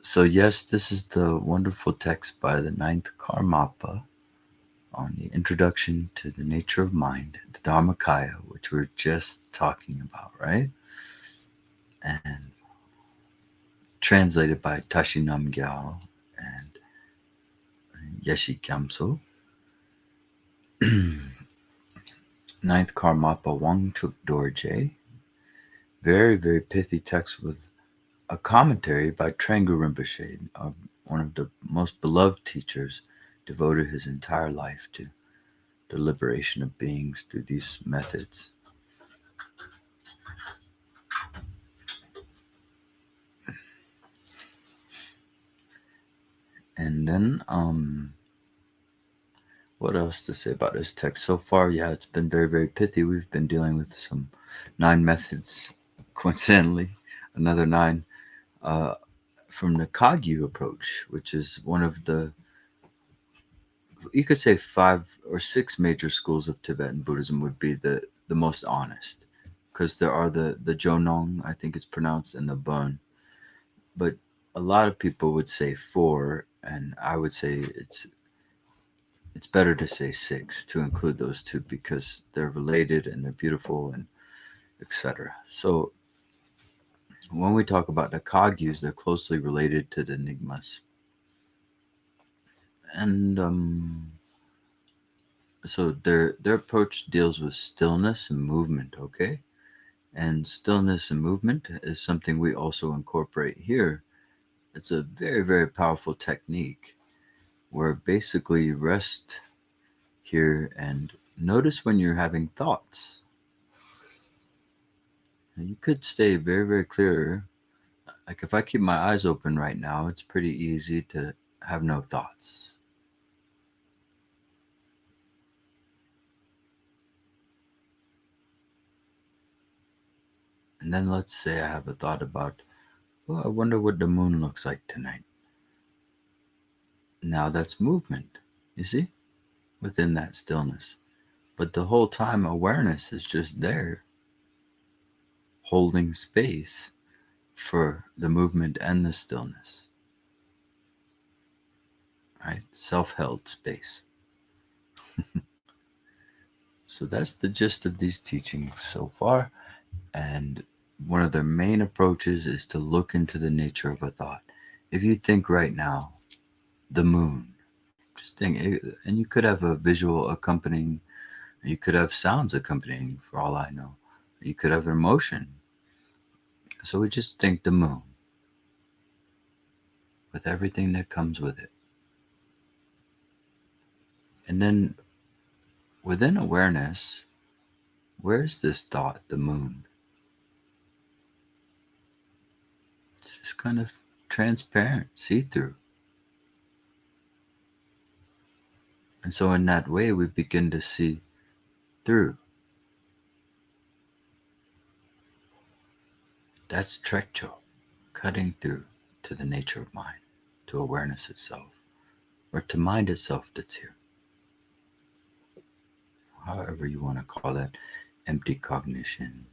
So yes, this is the wonderful text by the ninth Karmapa on the introduction to the nature of mind, the Dharmakaya, which we're just talking about, right? And translated by Tashi Namgyal and Yeshe Gyamtso. Ninth Karmapa Wangchuk Dorje. Very, very pithy text with a commentary by Thrangu Rinpoche, one of the most beloved teachers, devoted his entire life to the liberation of beings through these methods. And then, what else to say about this text? So far, yeah, it's been very, very pithy. We've been dealing with some 9 methods, coincidentally, another 9 uh, from the Kagyu approach, which is one of the, you could say 5 or 6 major schools of Tibetan Buddhism would be the most honest, because there are the Jonong, I think it's pronounced, and the Bon. But a lot of people would say 4, and I would say it's better to say 6 to include those two because they're related and they're beautiful and etc. So when we talk about the Kagyus, they're closely related to the Enigmas. And so their approach deals with stillness and movement, okay? And stillness and movement is something we also incorporate here. It's a very, very powerful technique where basically you rest here and notice when you're having thoughts. And you could stay very, very clear. Like if I keep my eyes open right now, it's pretty easy to have no thoughts. And then let's say I have a thought about, well, I wonder what the moon looks like tonight. Now that's movement, you see, within that stillness. But the whole time, awareness is just there, holding space for the movement and the stillness, right? Self held space. So that's the gist of these teachings so far. And one of their main approaches is to look into the nature of a thought. If you think right now, the moon, just think, and you could have a visual accompanying, you could have sounds accompanying for all I know. You could have emotion. So we just think the moon with everything that comes with it. And then within awareness, where's this thought, the moon? It's just kind of transparent, see through. And so, in that way, we begin to see through. That's Trekcho, cutting through to the nature of mind, to awareness itself, or to mind itself that's here. However, you want to call that, empty cognition,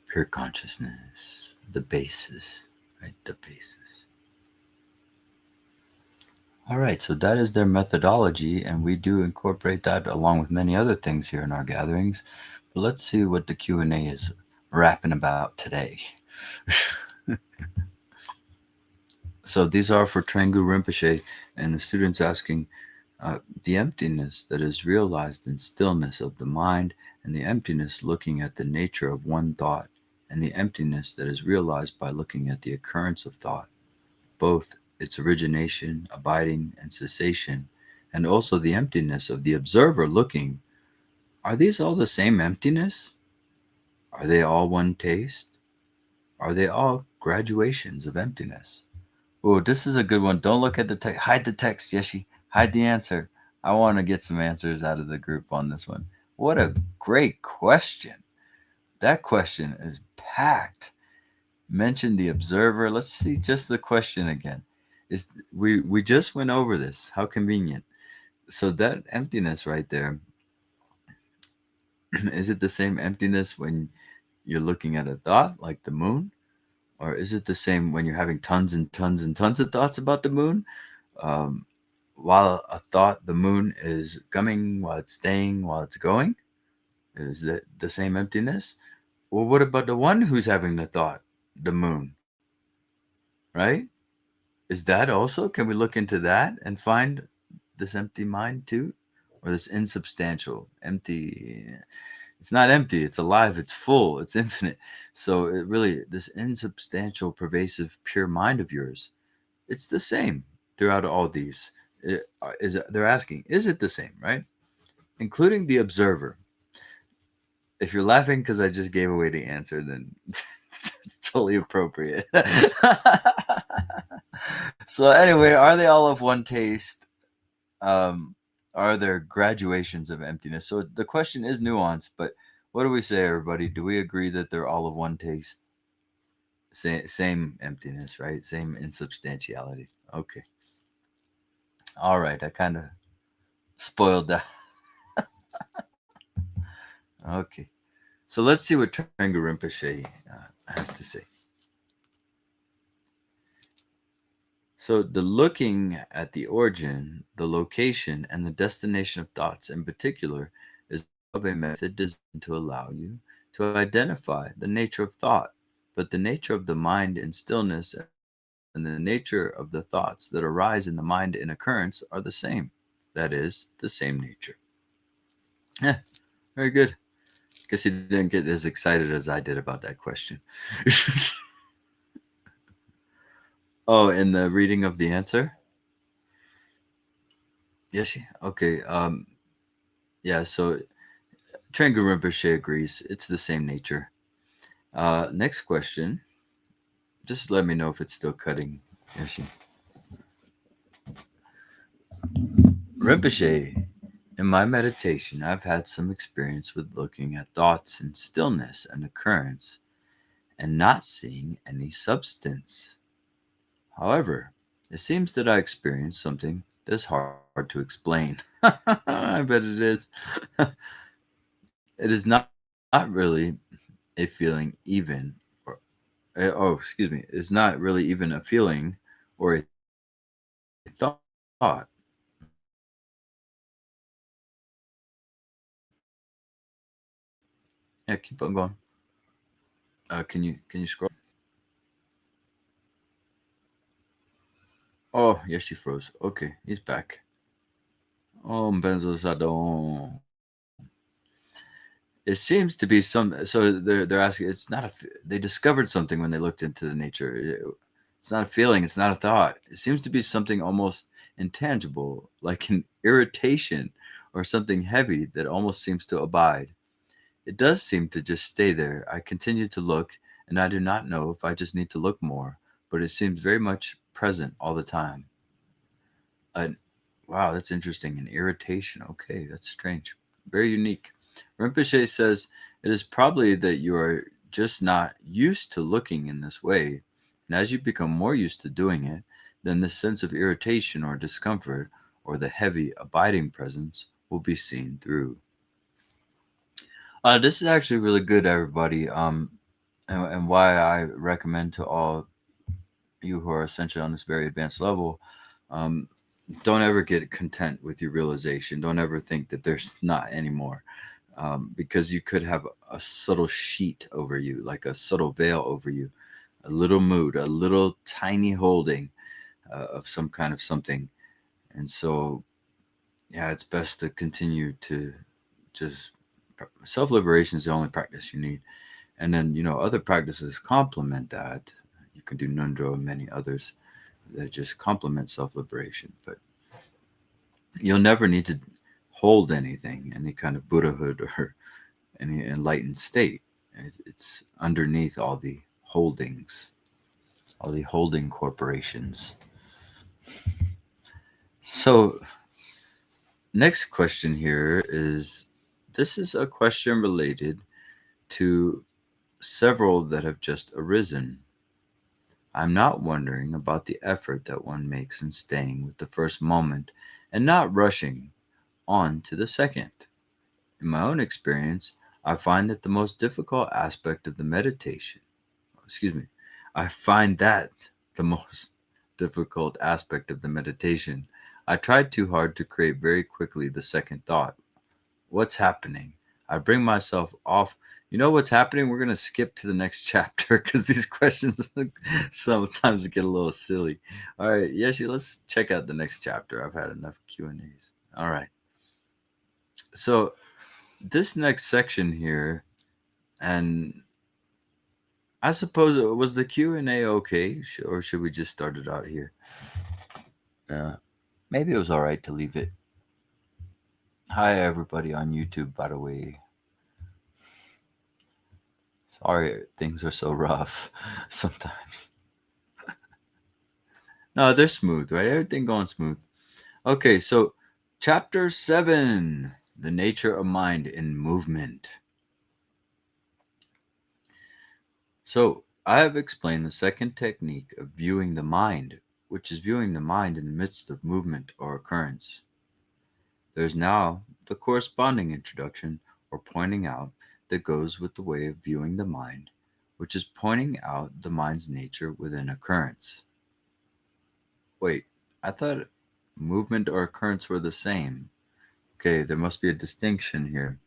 pure consciousness, the basis, right? The basis. All right, so that is their methodology, and we do incorporate that along with many other things here in our gatherings. But let's see what the Q&A is rapping about today. So these are for Thrangu Rinpoche, and the students asking the emptiness that is realized in stillness of the mind, and the emptiness looking at the nature of one thought, and the emptiness that is realized by looking at the occurrence of thought, both its origination, abiding, and cessation, and also the emptiness of the observer looking. Are these all the same emptiness? Are they all one taste? Are they all graduations of emptiness? Oh, this is a good one. Don't look at the text. Hide the text, Yeshe. Hide the answer. I want to get some answers out of the group on this one. What a great question. That question is packed. Mention the observer. Let's see just the question again. Is we just went over this. How convenient. So that emptiness right there, is it the same emptiness when you're looking at a thought like the moon? Or is it the same when you're having tons and tons and tons of thoughts about the moon? Um, while a thought, the moon is coming, while it's staying, while it's going? Is that the same emptiness? Well, what about the one who's having the thought, the moon, right? Is that also? Can we look into that and find this empty mind too? Or this insubstantial, empty? It's not empty, it's alive, it's full, it's infinite. So it really, this insubstantial, pervasive, pure mind of yours, it's the same throughout all these. They're asking, is it the same, right? Including the observer. If you're laughing because I just gave away the answer, then it's totally appropriate. So anyway, are they all of one taste? Are there graduations of emptiness? So the question is nuanced, but what do we say, everybody? Do we agree that they're all of one taste? Same emptiness, right? Same insubstantiality. Okay. All right. I kind of spoiled that. Okay. So let's see what Thrangu Rinpoche has to say. So the looking at the origin, the location, and the destination of thoughts in particular is of a method designed to allow you to identify the nature of thought, but the nature of the mind in stillness and the nature of the thoughts that arise in the mind in occurrence are the same. That is, the same nature. Yeah, very good. Guess you didn't get as excited as I did about that question. Oh, in the reading of the answer? Yes. Okay. Yeah. So Thrangu Rinpoche agrees. It's the same nature. Next question. Just let me know if it's still cutting. Yeshe. Rinpoche, in my meditation, I've had some experience with looking at thoughts in stillness and occurrence and not seeing any substance. However, it seems that I experienced something that's hard to explain. I bet it is. It is not really a feeling even, or excuse me, it's not really even a feeling or a thought. Yeah, keep on going. Can you scroll? Oh, yes, she froze. Okay, he's back. Oh, Benzo Sadon. It seems to be some. So they're asking. It's not a. They discovered something when they looked into the nature. It's not a feeling. It's not a thought. It seems to be something almost intangible, like an irritation or something heavy that almost seems to abide. It does seem to just stay there. I continue to look, and I do not know if I just need to look more, but it seems very much present all the time. Wow, that's interesting. An irritation. Okay, that's strange. Very unique. Rinpoche says it is probably that you are just not used to looking in this way. And as you become more used to doing it, then this sense of irritation or discomfort or the heavy, abiding presence will be seen through. This is actually really good, everybody. And why I recommend to all you who are essentially on this very advanced level, um, don't ever get content with your realization. Don't ever think that there's not anymore, because you could have a subtle sheet over you, like a subtle veil over you, a little mood, a little tiny holding of some kind of something. And so, yeah, it's best to continue to just self-liberation is the only practice you need. And then, other practices complement that. You can do Nundro and many others that just complement self-liberation. But you'll never need to hold anything, any kind of Buddhahood or any enlightened state. It's underneath all the holdings, all the holding corporations. So, next question here is this is a question related to several that have just arisen. I'm not wondering about the effort that one makes in staying with the first moment and not rushing on to the second. In my own experience, I find that the most difficult aspect of the meditation, excuse me, I find that the most difficult aspect of the meditation. I tried too hard to create very quickly the second thought. What's happening? I bring myself off. You know what's happening? We're going to skip to the next chapter because these questions sometimes get a little silly. All right, Yeshe, let's check out the next chapter. I've had enough Q&As. All right. So this next section here, and I suppose was the Q&A okay, or should we just start it out here? Maybe it was all right to leave it. Hi, everybody on YouTube, by the way. Sorry, things are so rough sometimes. No, they're smooth, right? Everything going smooth. Okay, so chapter 7, the nature of mind in movement. So I have explained the second technique of viewing the mind, which is viewing the mind in the midst of movement or occurrence. There's now the corresponding introduction or pointing out that goes with the way of viewing the mind, which is pointing out the mind's nature within occurrence. Wait, I thought movement or occurrence were the same. Okay, there must be a distinction here.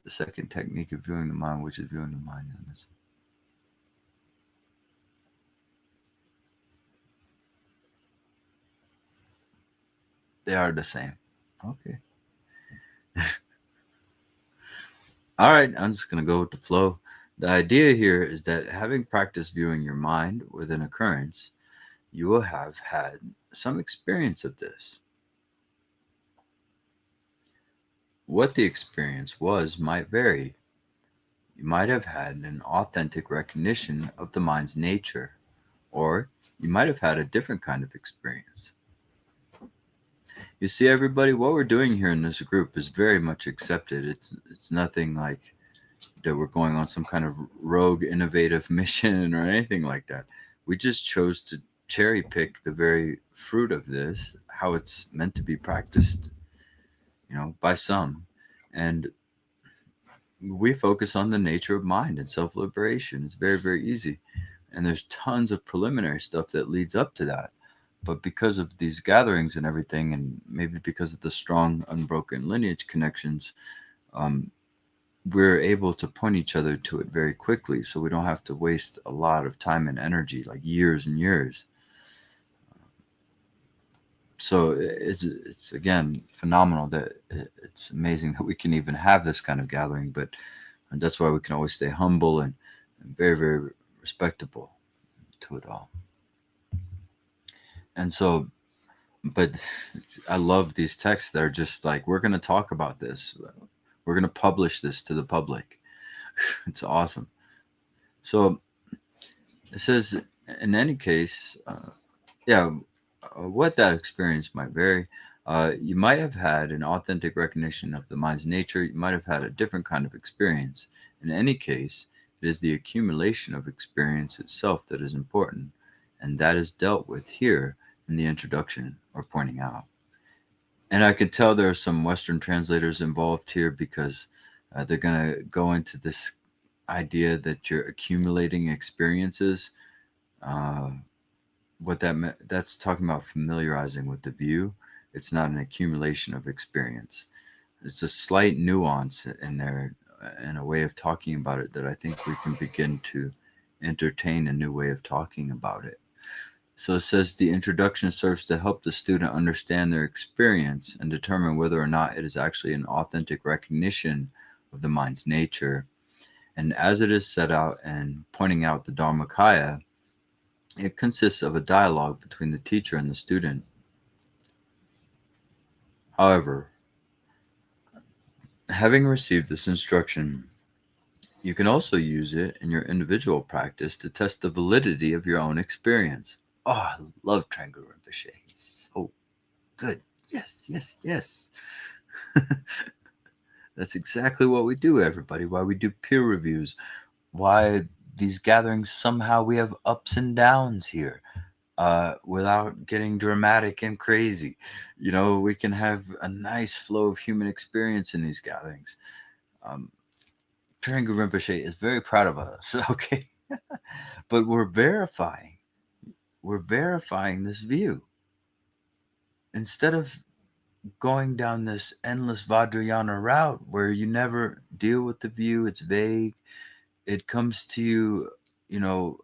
The second technique of viewing the mind, which is viewing the mind in this. They are the same. Okay. All right, I'm just going to go with the flow. The idea here is that having practiced viewing your mind with an occurrence, you will have had some experience of this. What the experience was might vary. You might have had an authentic recognition of the mind's nature, or you might have had a different kind of experience. You see, everybody, what we're doing here in this group is very much accepted. It's nothing like that we're going on some kind of rogue innovative mission or anything like that. We just chose to cherry pick the very fruit of this, how it's meant to be practiced, by some. And we focus on the nature of mind and self-liberation. It's very, very easy. And there's tons of preliminary stuff that leads up to that. But because of these gatherings and everything, and maybe because of the strong, unbroken lineage connections, we're able to point each other to it very quickly, so we don't have to waste a lot of time and energy, like years and years. So it's again phenomenal that it's amazing that we can even have this kind of gathering, but that's why we can always stay humble and very, very respectable to it all. And so, but I love these texts that are just like, we're going to talk about this. We're going to publish this to the public. It's awesome. So it says, in any case, what that experience might vary. You might have had an authentic recognition of the mind's nature. You might have had a different kind of experience. In any case, it is the accumulation of experience itself that is important, and that is dealt with here in the introduction or pointing out. And I could tell there are some Western translators involved here because they're going to go into this idea that you're accumulating experiences. What that's talking about familiarizing with the view. It's not an accumulation of experience. It's a slight nuance in there, in a way of talking about it, that I think we can begin to entertain a new way of talking about it. So it says the introduction serves to help the student understand their experience and determine whether or not it is actually an authentic recognition of the mind's nature. And as it is set out and pointing out the Dharmakaya, it consists of a dialogue between the teacher and the student. However, having received this instruction, you can also use it in your individual practice to test the validity of your own experience. Oh, I love Thrangu Rinpoche. He's so good. Yes, yes, yes. That's exactly what we do, everybody. Why we do peer reviews. Why these gatherings, somehow we have ups and downs here. Without getting dramatic and crazy. We can have a nice flow of human experience in these gatherings. Thrangu Rinpoche is very proud of us. Okay. But we're verifying this view. Instead of going down this endless Vajrayana route where you never deal with the view, it's vague, it comes to you,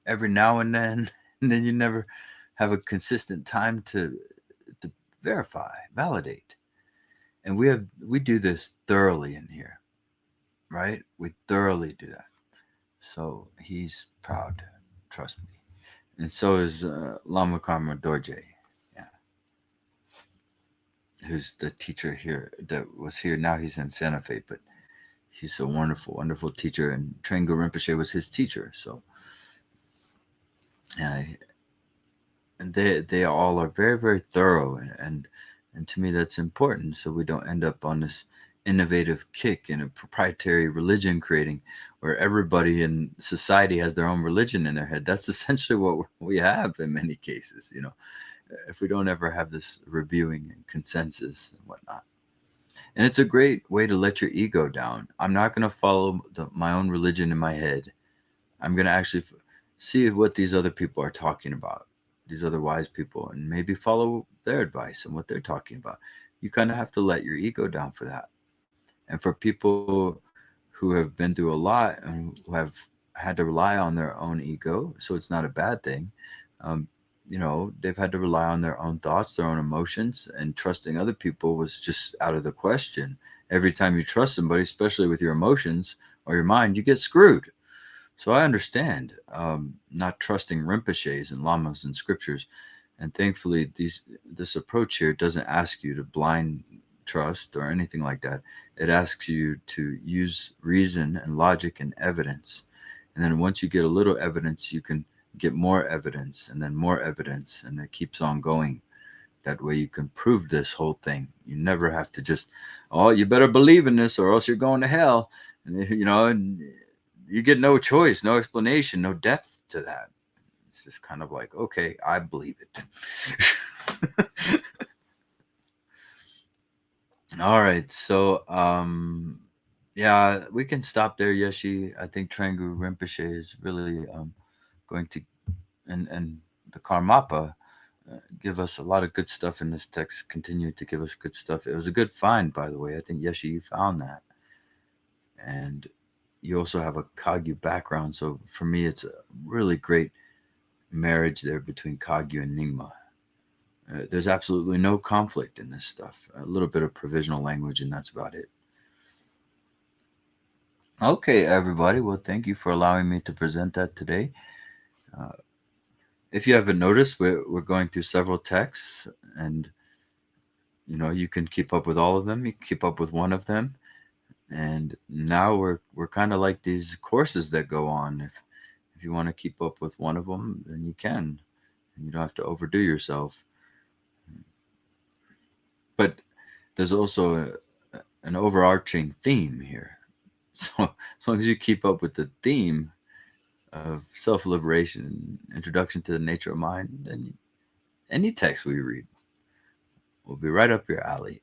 every now and then, and then you never have a consistent time to verify, validate. And we do this thoroughly in here, right? We thoroughly do that. So he's proud, trust me. And so is Lama Dorje, yeah, who's the teacher here that was here. Now he's in Santa Fe, but he's a wonderful, wonderful teacher. And Thrangu Rinpoche was his teacher. So, and they all are very, very thorough, and to me that's important, so we don't end up on this innovative kick in a proprietary religion creating where everybody in society has their own religion in their head. That's essentially what we have in many cases, if we don't ever have this reviewing and consensus and whatnot. And it's a great way to let your ego down. I'm not going to follow my own religion in my head. I'm going to actually see what these other people are talking about, these other wise people, and maybe follow their advice and what they're talking about. You kind of have to let your ego down for that. And for people who have been through a lot and who have had to rely on their own ego, so it's not a bad thing. They've had to rely on their own thoughts, their own emotions, and trusting other people was just out of the question. Every time you trust somebody, especially with your emotions or your mind, you get screwed. So I understand not trusting Rinpoches and lamas and scriptures. And thankfully, this approach here doesn't ask you to blind trust or anything like that. It asks you to use reason and logic and evidence. And then once you get a little evidence, you can get more evidence and then more evidence. And it keeps on going. That way you can prove this whole thing. You never have to just, you better believe in this or else you're going to hell. And, and you get no choice, no explanation, no depth to that. It's just kind of like, okay, I believe it. All right. So, we can stop there, Yeshe. I think Thrangu Rinpoche is really going to, and the Karmapa give us a lot of good stuff in this text, continue to give us good stuff. It was a good find, by the way. I think, Yeshe, you found that. And you also have a Kagyu background. So for me, it's a really great marriage there between Kagyu and Nyingma. There's absolutely no conflict in this stuff. A little bit of provisional language, and that's about it. Okay, everybody. Well, thank you for allowing me to present that today. If you haven't noticed, we're going through several texts, and you can keep up with all of them. You can keep up with one of them, and now we're kind of like these courses that go on. If you want to keep up with one of them, then you can, and you don't have to overdo yourself. But there's also an overarching theme here. So as long as you keep up with the theme of self-liberation, introduction to the nature of mind, then any text we read will be right up your alley.